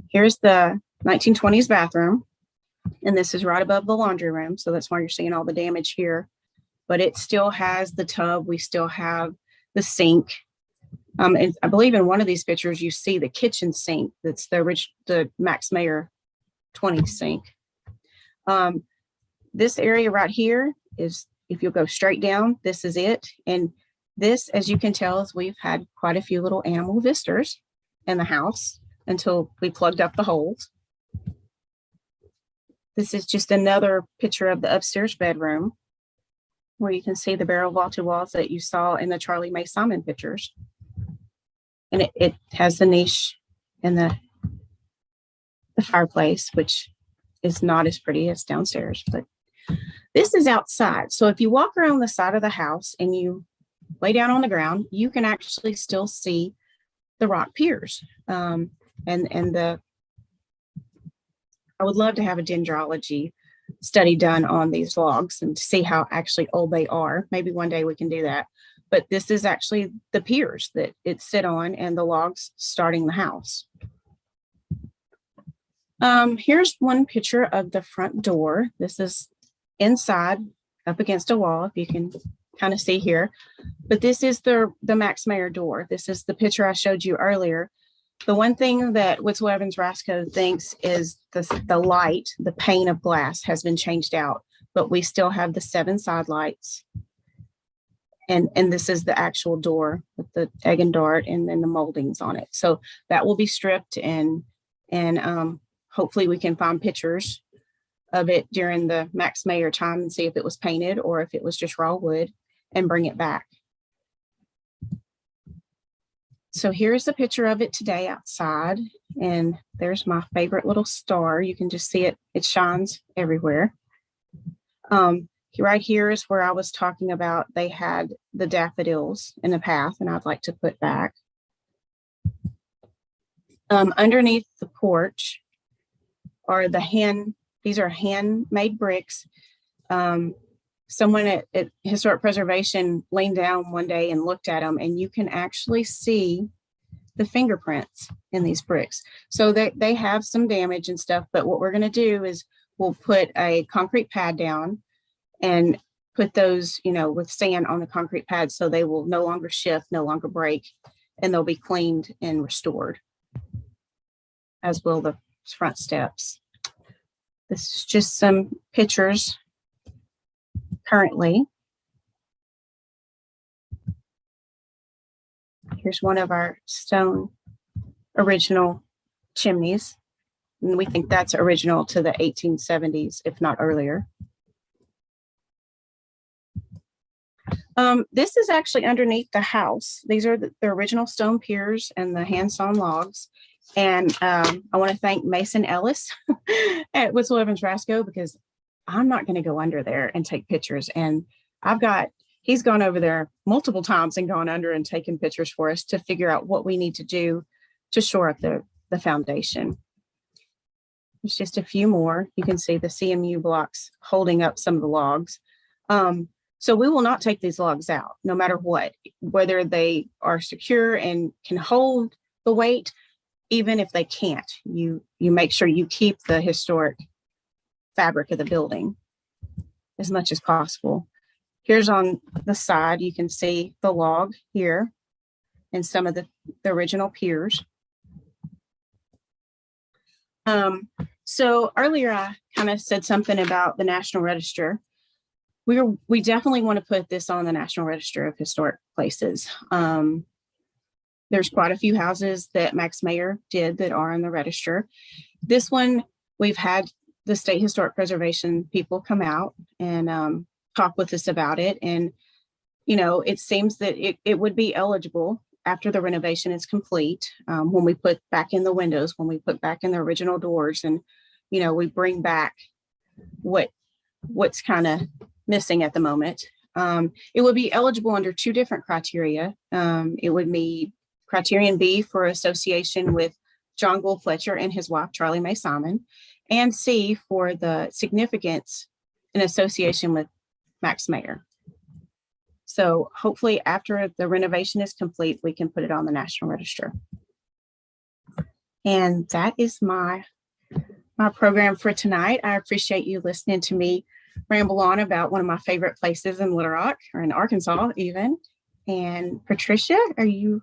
Here's the 1920s bathroom, and this is right above the laundry room, so that's why you're seeing all the damage here. But it still has the tub. We still have the sink. And I believe in one of these pictures, you see the kitchen sink. That's the Max Mayer 20 sink. This area right here is, if you'll go straight down, this is it. And this, as you can tell, is we've had quite a few little animal visitors in the house until we plugged up the holes. This is just another picture of the upstairs bedroom where you can see the barrel vaulted walls that you saw in the Charlie Mae Simon pictures. And it has the niche and the fireplace, which is not as pretty as downstairs, but this is outside. So if you walk around the side of the house and you lay down on the ground, you can actually still see the rock piers. I would love to have a dendrology study done on these logs and to see how actually old they are. Maybe one day we can do that. But this is actually the piers that it sit on and the logs starting the house. Here's one picture of the front door. This is inside up against a wall, if you can kind of see here. But this is the Max Mayer door. This is the picture I showed you earlier The one thing that Witzel Evans Rasco thinks is the light, the pane of glass has been changed out, but we still have the 7 side lights. And this is the actual door with the egg and dart and then the moldings on it. So that will be stripped and hopefully we can find pictures of it during the Max Mayer time and see if it was painted or if it was just raw wood and bring it back. So here's a picture of it today outside. And there's my favorite little star. You can just see it. It shines everywhere. Right here is where I was talking about they had the daffodils in the path, and I'd like to put back. Underneath the porch are these are handmade bricks. Someone at Historic Preservation leaned down one day and looked at them, and you can actually see the fingerprints in these bricks. So they have some damage and stuff, but what we're going to do is we'll put a concrete pad down and put those, with sand on the concrete pad so they will no longer shift, no longer break, and they'll be cleaned and restored, as will the front steps. This is just some pictures currently. Here's one of our stone original chimneys. And we think that's original to the 1870s, if not earlier. This is actually underneath the house. These are the original stone piers and the hand-sawn logs. And I want to thank Mason Ellis at Witzel Evans Rasco, because I'm not going to go under there and take pictures. And he's gone over there multiple times and gone under and taken pictures for us to figure out what we need to do to shore up the foundation. There's just a few more. You can see the CMU blocks holding up some of the logs. So we will not take these logs out, no matter what, whether they are secure and can hold the weight. Even if they can't, you make sure you keep the historic fabric of the building as much as possible. Here's on the side, you can see the log here and some of the original piers. So earlier I kind of said something about the National Register. We definitely want to put this on the National Register of Historic Places. There's quite a few houses that Max Mayer did that are on the register. This one, we've had the State Historic Preservation people come out and talk with us about it. And, it seems that it would be eligible after the renovation is complete, when we put back in the windows, when we put back in the original doors, and, we bring back what's kind of missing at the moment. It would be eligible under 2 different criteria. It would be Criterion B for association with John Gould Fletcher and his wife, Charlie Mae Simon, and C for the significance in association with Max Mayer. So hopefully after the renovation is complete, we can put it on the National Register. And that is my program for tonight. I appreciate you listening to me ramble on about one of my favorite places in Little Rock, or in Arkansas even. And Patricia, are you?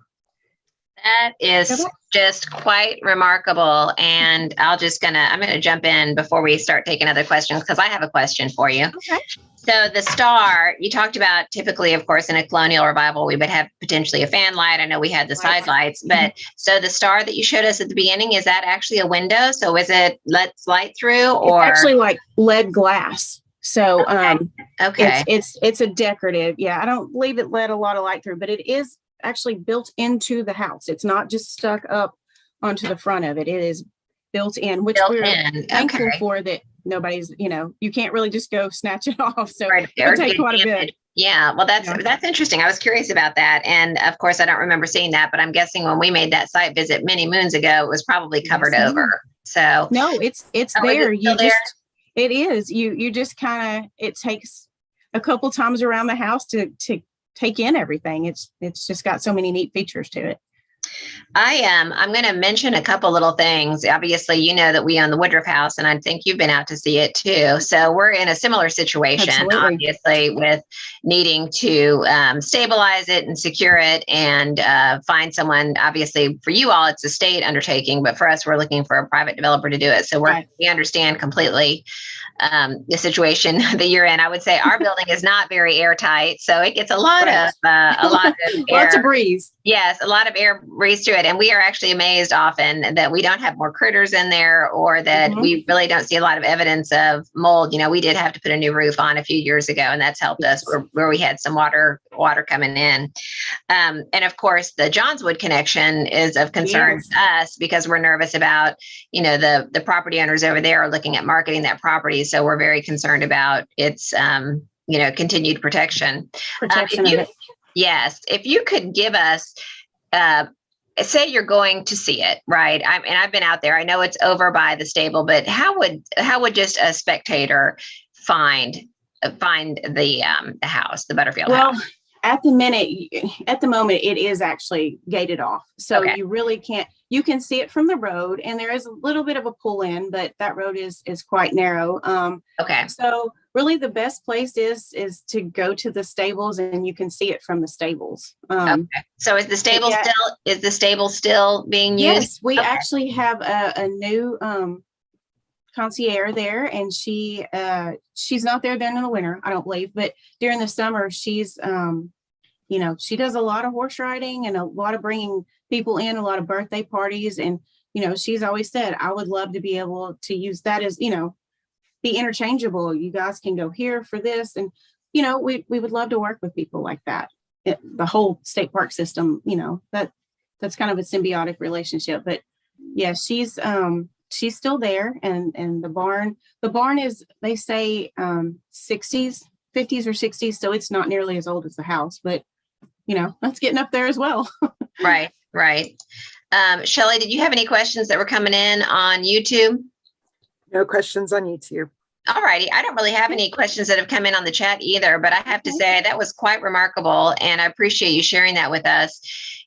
That is just quite remarkable. And I'm going to jump in before we start taking other questions, because I have a question for you. Okay. So the star, you talked about, typically, of course, in a colonial revival, we would have potentially a fan light. I know we had the side lights, but so the star that you showed us at the beginning, is that actually a window? So is it lets light through, or? It's actually like lead glass. So okay. It's a decorative. Yeah, I don't believe it let a lot of light through, but it is actually built into the house. It's not just stuck up onto the front of it. It is built in, which we're thankful for, that nobody's, you can't really just go snatch it off. So it'll take quite a bit. Yeah, well, that's interesting. I was curious about that. And of course, I don't remember seeing that, but I'm guessing when we made that site visit many moons ago, it was probably covered over. So no, it's there. It is. You just kind of, it takes a couple times around the house to take in everything. It's just got so many neat features to it. I'm going to mention a couple little things. Obviously, you know that we own the Woodruff House, and I think you've been out to see it too. So we're in a similar situation, Absolutely. obviously, with needing to stabilize it and secure it and find someone. Obviously, for you all, it's a state undertaking, but for us, we're looking for a private developer to do it. So Right. we understand completely the situation that you're in. I would say our building is not very airtight, so it gets a lot Right. of a lot of air. Lots of breeze. Yes, a lot of air breathes through it. And we are actually amazed often that we don't have more critters in there, or that Mhm. we really don't see a lot of evidence of mold. You know, we did have to put a new roof on a few years ago, and that's helped us where we had some water coming in. And of course, the Johnswood connection is of concern Yes. to us because we're nervous about, you know, the property owners over there are looking at marketing that property. So we're very concerned about its, you know, continued protection. Protection of it. Yes, if you could give us, say you're going to see it, right? And I've been out there. I know it's over by the stable, but how would just a spectator find the house, the Butterfield Well, house? at the moment, it is actually gated off. So Okay. you really can't, you can see it from the road, and there is a little bit of a pull in, but that road is quite narrow. Okay. So really the best place is to go to the stables, and you can see it from the stables. Okay. So is the stable still being used? Yes, we Okay. actually have a new concierge there, and she's not there during the winter, I don't believe, but during the summer she's you know, she does a lot of horse riding and a lot of bringing people in, a lot of birthday parties, and you know, she's always said, I would love to be able to use that as, you know, be interchangeable. You guys can go here for this, and you know, we would love to work with people like that. The whole state park system, you know, that's kind of a symbiotic relationship. But yeah, she's still there, and the barn is, they say 60s, 50s or 60s, so it's not nearly as old as the house, but you know, that's getting up there as well. Right. Shelley, did you have any questions that were coming in on YouTube? No questions on YouTube. All righty. I don't really have any questions that have come in on the chat either, but I have to say that was quite remarkable, and I appreciate you sharing that with us.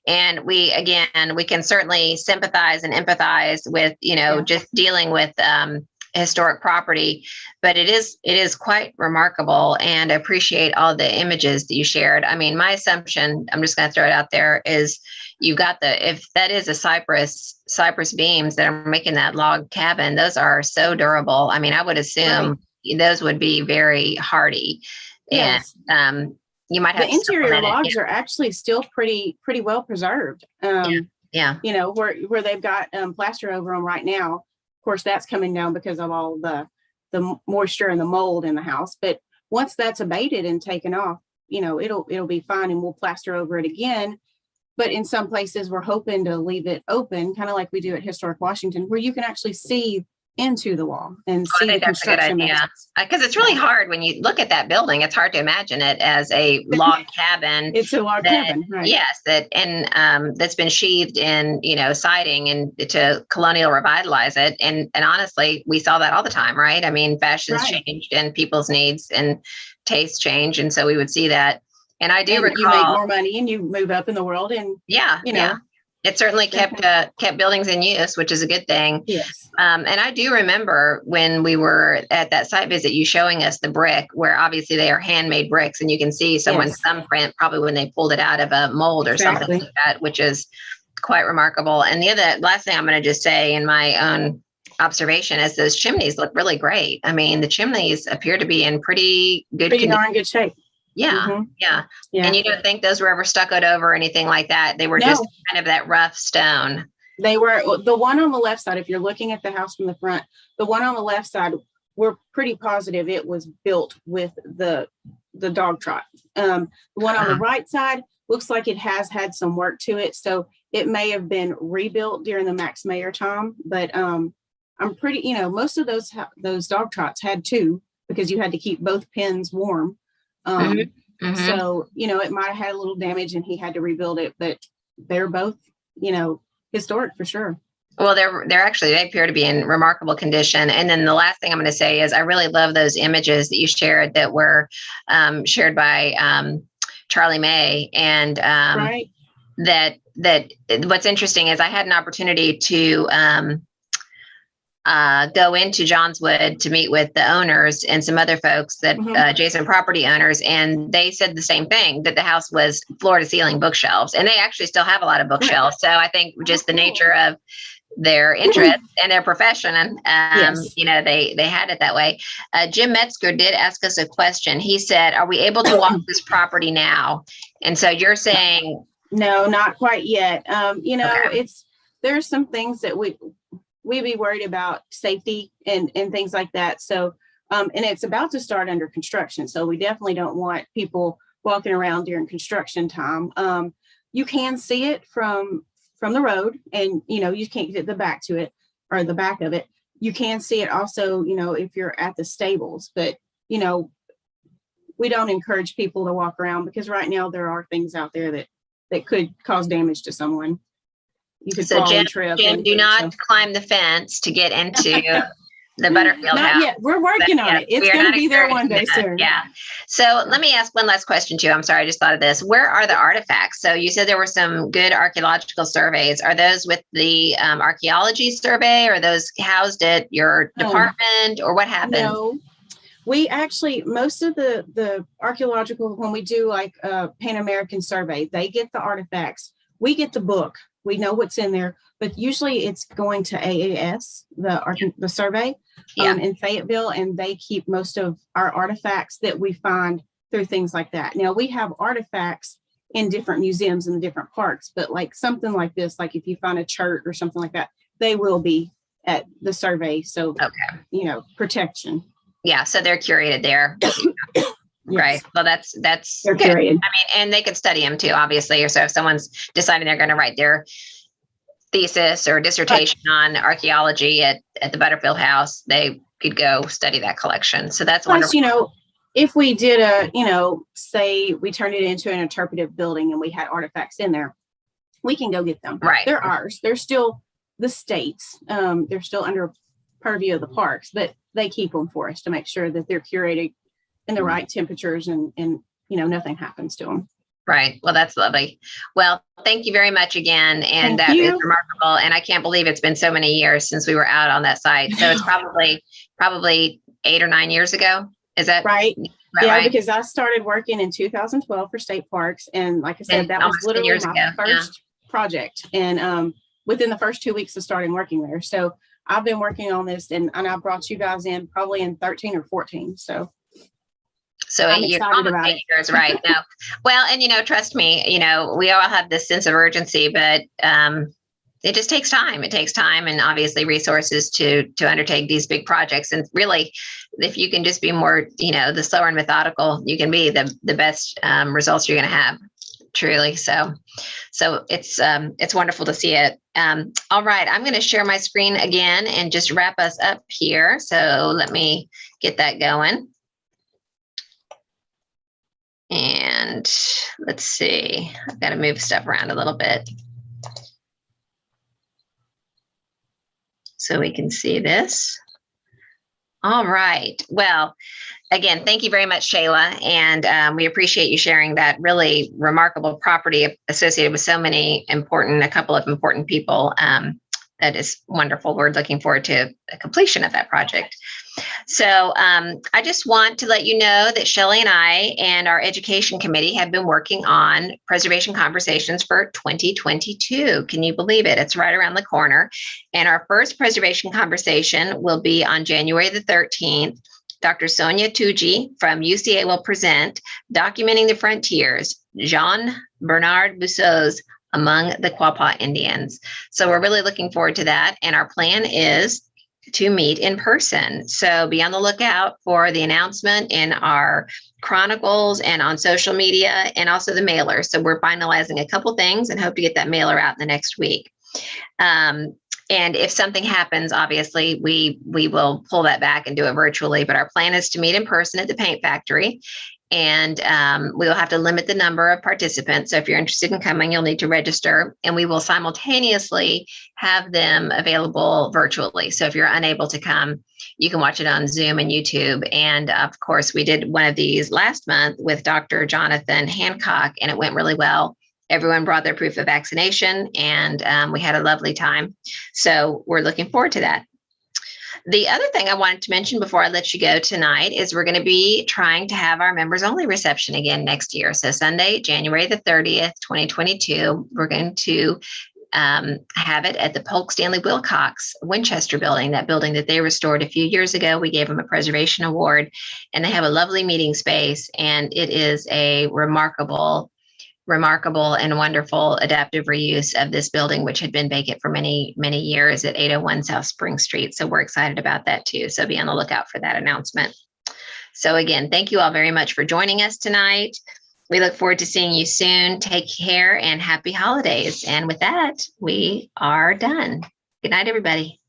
And we can certainly sympathize and empathize with, you know, Yeah. just dealing with historic property, but it is quite remarkable, and I appreciate all the images that you shared. I mean, my assumption, I'm just going to throw it out there, is you've got if that is a cypress beams that are making that log cabin, those are so durable. I mean, I would assume those would be very hardy. Yes. And you might have the interior supplement it. logs are actually still pretty well preserved. Yeah. You know, where they've got plaster over them right now. Of course, that's coming down because of all the moisture and the mold in the house. But once that's abated and taken off, you know, it'll be fine, and we'll plaster over it again. But in some places, we're hoping to leave it open, kind of like we do at Historic Washington, where you can actually see into the wall and I see the think that's a good construction idea. methods. Because it's really hard when you look at that building. It's hard to imagine it as a log cabin. It's a log cabin, right? Yes, that's been sheathed in, you know, siding and to colonial revitalize it. And honestly, we saw that all the time, right? I mean, fashions changed and people's needs and tastes change, and so we would see that. And I do And recall you make more money and you move up in the world, and you know, it certainly kept buildings in use, which is a good thing. Yes. And I do remember when we were at that site visit, you showing us the brick, where obviously they are handmade bricks, and you can see someone's thumbprint probably when they pulled it out of a mold or something like that, which is quite remarkable. And the last thing I'm going to just say in my own observation is those chimneys look really great. I mean, the chimneys appear to be in pretty darn good shape. Yeah. Mm-hmm. Yeah. Yeah. And you don't think those were ever stuccoed over or anything like that? They were just kind of that rough stone. They were. The one on the left side, if you're looking at the house from the front, the one on the left side, we're pretty positive it was built with the dog trot. The one on the right side looks like it has had some work to it. So it may have been rebuilt during the Max Mayer time, but I'm pretty, you know, most of those dog trots had two, because you had to keep both pens warm. So, you know, it might have had a little damage and he had to rebuild it, but they're both, you know, historic for sure. Well, they appear to be in remarkable condition. And then the last thing I'm going to say is I really love those images that you shared that were shared by Charlie May. And what's interesting is I had an opportunity to go into Johnswood to meet with the owners and some other folks that adjacent property owners, and they said the same thing, that the house was floor to ceiling bookshelves, and they actually still have a lot of bookshelves. So I think just the nature of their interest and their profession, and Yes. you know, they had it that way. Jim Metzger did ask us a question. He said, "Are we able to walk this property now?" And so you're saying, No, not quite yet. You know, Okay. there's some things that we be worried about, safety and things like that. So, and it's about to start under construction. So we definitely don't want people walking around during construction time. You can see it from the road, and you know, you can't get the back to it or the back of it. You can see it also, you know, if you're at the stables, but you know, we don't encourage people to walk around because right now there are things out there that could cause damage to someone. You could so fall Jim, and trip. do not So- climb the fence to get into the Butterfield Not house. yet. We're working on Yes, it. It's we are going to not be there one day encouraging that. soon. Yeah. So let me ask one last question too. I'm sorry, I just thought of this. Where are the artifacts? So you said there were some good archaeological surveys. Are those with the archaeology survey, or are those housed at your department, or what happened? No, we actually, most of the archaeological, when we do like a Pan American survey, they get the artifacts. We get the book. We know what's in there, but usually it's going to AAS, the survey in Fayetteville, and they keep most of our artifacts that we find through things like that. Now we have artifacts in different museums in the different parks, but like something like this, like if you find a church or something like that, they will be at the survey. So, Okay. you know, protection. Yeah. So they're curated there. Right. Well, that's They're good. curated. I mean, and they could study them too, obviously. Or so if someone's deciding they're going to write their thesis or dissertation on archaeology at the Butterfield House, they could go study that collection. So that's Plus, wonderful. you know, if we did say we turned it into an interpretive building and we had artifacts in there, we can go get them. Right. They're ours. They're still the state's. They're still under purview of the parks, but they keep them for us to make sure that they're curated in the right temperatures and you know, nothing happens to them. Right. Well, that's lovely. Well, thank you very much again. And Thank you. is remarkable. And I can't believe it's been so many years since we were out on that site. So it's probably 8 or 9 years ago. Is that right? Yeah, right? Because I started working in 2012 for state parks. And like I said, that was literally my first project. And within the first 2 weeks of starting working there. So I've been working on this and I brought you guys in probably in 13 or 14. So I'm excited about it. Years, right? No, well, and you know, trust me, you know, we all have this sense of urgency, but it just takes time. It takes time and obviously resources to undertake these big projects. And really, if you can just be more, you know, the slower and methodical you can be, the best results you're going to have. Truly. So it's wonderful to see it. All right. I'm going to share my screen again and just wrap us up here. So let me get that going. And let's see, I've got to move stuff around a little bit so we can see this. All right. Well, again, thank you very much, Shayla. And we appreciate you sharing that really remarkable property associated with a couple of important people. That is wonderful. We're looking forward to the completion of that project. So I just want to let you know that Shelley and I and our education committee have been working on preservation conversations for 2022. Can you believe it? It's right around the corner. And our first preservation conversation will be on January the 13th. Dr. Sonia Tucci from UCA will present Documenting the Frontiers, Jean-Bernard Bousseau's Among the Quapaw Indians. So we're really looking forward to that. And our plan is to meet in person. So be on the lookout for the announcement in our chronicles and on social media and also the mailer. So we're finalizing a couple things and hope to get that mailer out in the next week. And if something happens, obviously, we will pull that back and do it virtually. But our plan is to meet in person at the paint factory. And we will have to limit the number of participants. So if you're interested in coming, you'll need to register. And we will simultaneously have them available virtually. So if you're unable to come, you can watch it on Zoom and YouTube. And of course, we did one of these last month with Dr. Jonathan Hancock, and it went really well. Everyone brought their proof of vaccination, and we had a lovely time. So we're looking forward to that. The other thing I wanted to mention before I let you go tonight is we're going to be trying to have our members only reception again next year. So Sunday, January the 30th, 2022, we're going to have it at the Polk Stanley Wilcox Winchester building, that building that they restored a few years ago. We gave them a preservation award, and they have a lovely meeting space, and it is a remarkable and wonderful adaptive reuse of this building, which had been vacant for many, many years at 801 South Spring Street. So we're excited about that too. So be on the lookout for that announcement. So again, thank you all very much for joining us tonight. We look forward to seeing you soon. Take care and happy holidays. And with that, we are done. Good night, everybody.